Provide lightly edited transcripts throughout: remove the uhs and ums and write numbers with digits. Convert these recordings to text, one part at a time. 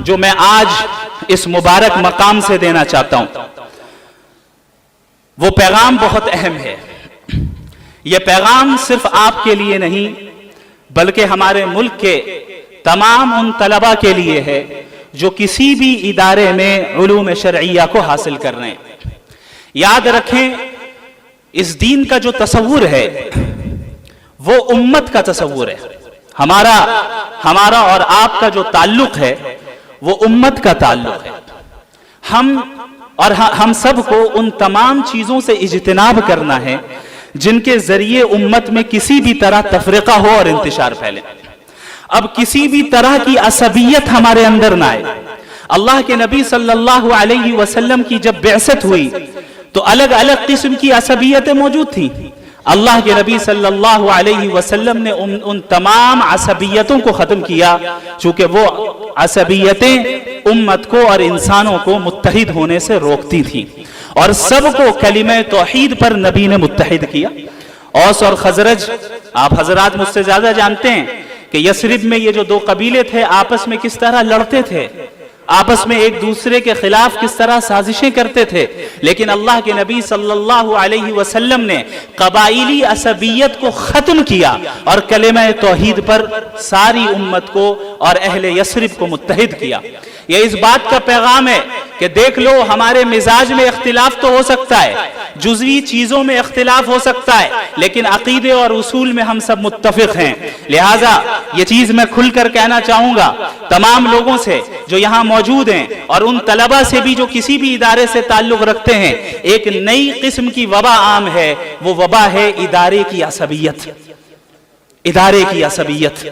جو میں آج اس مبارک مقام سے دینا چاہتا ہوں وہ پیغام بہت اہم ہے۔ یہ پیغام صرف آپ کے لیے نہیں بلکہ ہمارے ملک کے تمام ان طلباء کے لیے ہے جو کسی بھی ادارے میں علوم شرعیہ کو حاصل کر رہے ہیں۔ یاد رکھیں، اس دین کا جو تصور ہے وہ امت کا تصور ہے۔ ہمارا اور آپ کا جو تعلق ہے وہ امت کا تعلق ہے۔ ہم سب کو ان تمام چیزوں سے اجتناب کرنا ہے جن کے ذریعے امت میں کسی بھی طرح تفرقہ ہو اور انتشار پھیلے۔ اب کسی بھی طرح کی عصبیت ہمارے اندر نہ آئے۔ اللہ کے نبی صلی اللہ علیہ وسلم کی جب بعثت ہوئی تو الگ الگ قسم کی عصبیتیں موجود تھیں۔ اللہ کے نبی صلی اللہ علیہ وسلم نے ان تمام عصبیتوں کو ختم کیا، چونکہ وہ عصبیتیں امت کو اور انسانوں کو متحد ہونے سے روکتی تھیں، اور سب کو کلمہ توحید پر نبی نے متحد کیا۔ اوس اور خزرج، آپ حضرات مجھ سے زیادہ جانتے ہیں کہ یثرب میں یہ جو دو قبیلے تھے آپس میں کس طرح لڑتے تھے، آپس میں ایک دوسرے کے خلاف کس طرح سازشیں کرتے تھے، لیکن اللہ کے نبی صلی اللہ علیہ وسلم نے قبائلی عصبیت کو ختم کیا اور کلمہ توحید پر ساری امت کو اور اہل یثرب کو متحد کیا۔ یہ اس بات کا پیغام ہے کہ دیکھ لو، ہمارے مزاج میں اختلاف تو ہو سکتا ہے، جزوی چیزوں میں اختلاف ہو سکتا ہے، لیکن عقیدے اور اصول میں ہم سب متفق ہیں۔ لہٰذا یہ چیز میں کھل کر کہنا چاہوں گا تمام لوگوں سے جو یہاں موجود ہیں اور ان طلباء سے بھی جو کسی بھی ادارے سے تعلق رکھتے ہیں، ایک نئی قسم کی وبا عام ہے، وہ وبا ہے ادارے کی عصبیت۔ ادارے کی عصبیت،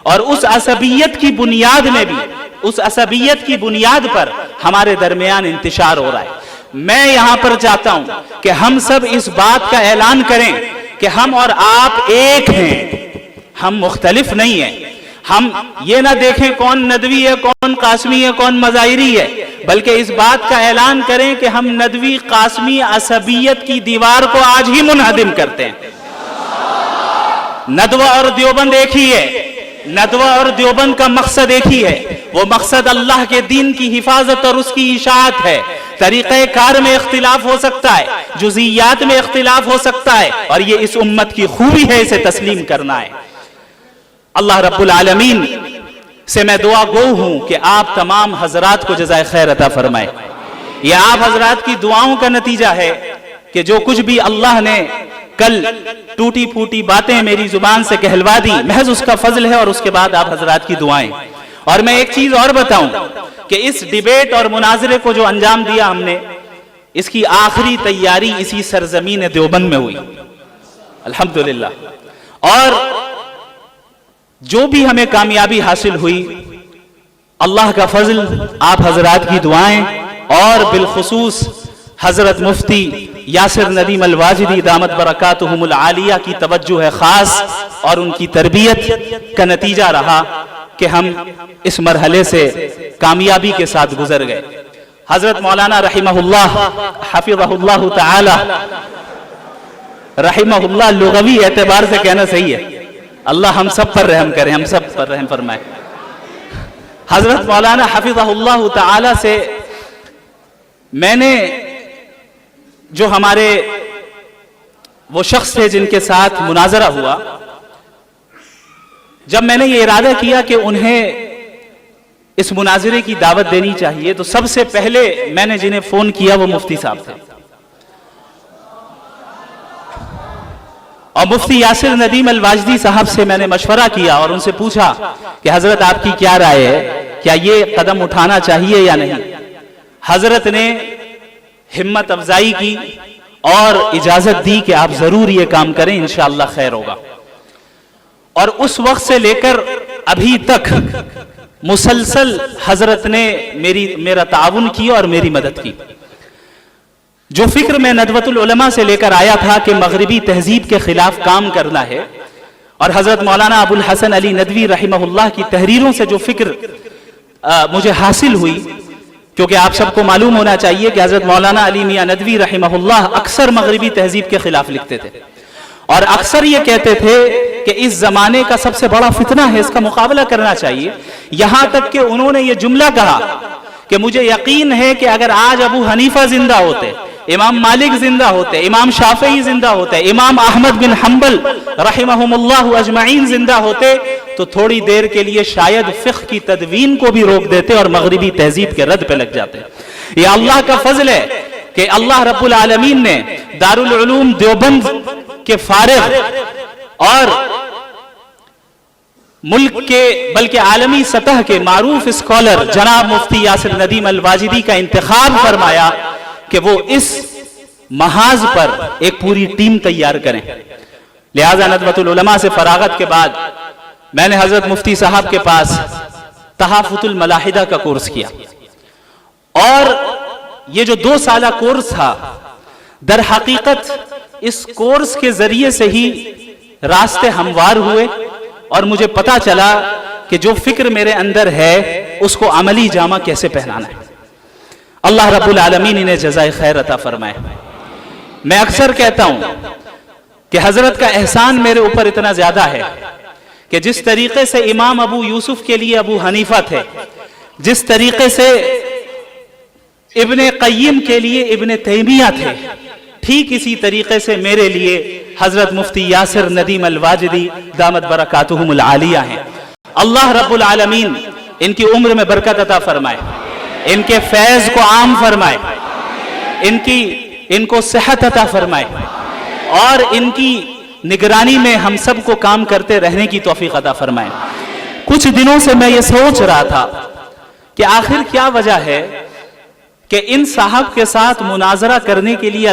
اور اس عصبیت کی بنیاد میں بھی، اس عصبیت کی بنیاد پر ہمارے درمیان انتشار ہو رہا ہے۔ میں یہاں پر چاہتا ہوں کہ ہم سب اس بات کا اعلان کریں کہ ہم اور آپ ایک ہیں، ہم مختلف نہیں ہیں۔ ہم یہ نہ دیکھیں کون ندوی ہے، کون قاسمی ہے، کون مظاہری ہے، بلکہ اس بات کا اعلان کریں کہ ہم ندوی قاسمی عصبیت کی دیوار کو آج ہی منہدم کرتے ہیں۔ ندوہ اور دیوبند ایک ہی ہے، ندوہ اور دیوبند کا مقصد ایک ہی ہے، وہ مقصد اللہ کے دین کی حفاظت اور اس کی اشاعت ہے۔ طریقہ کار میں اختلاف ہو سکتا ہے، جزئیات میں اختلاف ہو سکتا ہے، اور یہ اس امت کی خوبی ہے، اسے تسلیم کرنا ہے۔ اللہ رب العالمین سے میں دعا گو ہوں کہ آپ تمام حضرات کو جزائے خیر عطا فرمائے۔ یہ آپ حضرات کی دعاؤں کا نتیجہ ہے کہ جو کچھ بھی اللہ نے کل ٹوٹی پھوٹی باتیں میری زبان سے کہلوا دی، محض اس کا فضل ہے، اور اس کے بعد آپ حضرات کی دعائیں۔ اور میں ایک چیز اور بتاؤں کہ اس ڈیبیٹ اور مناظرے کو جو انجام دیا ہم نے، اس کی آخری تیاری اسی سرزمین دیوبند میں ہوئی، الحمدللہ۔ اور جو بھی ہمیں کامیابی حاصل ہوئی، اللہ کا فضل، آپ حضرات کی دعائیں، اور بالخصوص حضرت مفتی یاسر ندیم الواجدی دامت برکاتہم العالیہ کی توجہ خاص اور ان کی تربیت کا نتیجہ رہا کہ ہم اس مرحلے سے کامیابی کے ساتھ گزر گئے۔ حضرت مولانا رحمہ اللہ حفظہ اللہ تعالی، رحمہ اللہ لغوی اعتبار سے کہنا صحیح ہے، اللہ ہم سب پر رحم کرے، ہم سب پر رحم فرمائے۔ حضرت مولانا حفظہ اللہ تعالی سے میں نے، جو ہمارے وہ شخص تھے جن کے ساتھ مناظرہ ہوا، جب میں نے یہ ارادہ کیا کہ انہیں اس مناظرے کی دعوت دینی چاہیے، تو سب سے پہلے میں نے جنہیں فون کیا وہ مفتی صاحب تھے، اور مفتی یاسر ندیم الواجدی صاحب سے میں نے مشورہ کیا اور ان سے پوچھا کہ حضرت آپ کی کیا رائے ہے، کیا یہ قدم اٹھانا چاہیے یا نہیں؟ حضرت نے ہمت افزائی کی اور اجازت دی کہ آپ ضرور یہ کام کریں، انشاءاللہ خیر ہوگا۔ اور اس وقت سے لے کر ابھی تک مسلسل حضرت نے میرا تعاون کیا اور میری مدد کی۔ جو فکر میں ندوۃ العلماء سے لے کر آیا تھا کہ مغربی تہذیب کے خلاف کام کرنا ہے، اور حضرت مولانا ابو الحسن علی ندوی رحمہ اللہ کی تحریروں سے جو فکر مجھے حاصل ہوئی، کیونکہ آپ سب کو معلوم ہونا چاہیے کہ حضرت مولانا علی میاں ندوی رحمہ اللہ اکثر مغربی تہذیب کے خلاف لکھتے تھے، اور اکثر یہ کہتے تھے کہ اس زمانے کا سب سے بڑا فتنہ ہے، اس کا مقابلہ کرنا چاہیے. یہاں تک کہ انہوں نے یہ جملہ کہا کہ مجھے یقین ہے کہ اگر آج ابو حنیفہ زندہ ہوتے، امام مالک زندہ ہوتے، امام شافعی زندہ ہوتے، امام احمد بن حنبل رحمہم اللہ اجمعین زندہ ہوتے، تو تھوڑی دیر کے لیے شاید فقہ کی تدوین کو بھی روک دیتے اور مغربی تہذیب کے رد پہ لگ جاتے. یہ اللہ کا فضل ہے کہ اللہ رب العالمین نے دارالعلوم دیوبند کے فارغ اور ملک کے بلکہ عالمی سطح کے معروف اسکالر جناب مفتی یاسر ندیم الواجدی کا انتخاب فرمایا کہ وہ اس محاذ پر ایک پوری ٹیم تیار کریں. لہذا ندوۃ العلماء سے فراغت کے بعد میں نے حضرت مفتی صاحب کے پاس تحافظ الملاحدہ کا کورس کیا، اور یہ جو 2 سالہ کورس تھا، در حقیقت اس کورس کے ذریعے سے ہی راستے ہموار ہوئے اور مجھے پتا چلا کہ جو فکر میرے اندر ہے اس کو عملی جامہ کیسے پہنانا ہے. اللہ رب العالمین انہیں جزائے خیر عطا فرمائے. میں اکثر کہتا ہوں کہ حضرت کا احسان میرے اوپر اتنا زیادہ ہے کہ جس طریقے سے امام ابو یوسف کے لیے ابو حنیفہ تھے، جس طریقے سے ابن قیم کے لیے ابن تیمیہ تھے، ٹھیک اسی طریقے سے میرے لیے حضرت مفتی یاسر ندیم الواجدی دامت برکاتہم العالیہ ہیں. اللہ رب العالمین ان کی عمر میں برکت عطا فرمائے، ان کے فیض کو عام فرمائے، ان کو صحت عطا فرمائے، اور ان کی نگرانی میں ہم سب کو کام کرتے رہنے کی توفیق عطا فرمائے. کچھ دنوں سے میں یہ سوچ رہا تھا کہ آخر کیا وجہ ہے کہ ان صاحب کے ساتھ مناظرہ کرنے کے لیے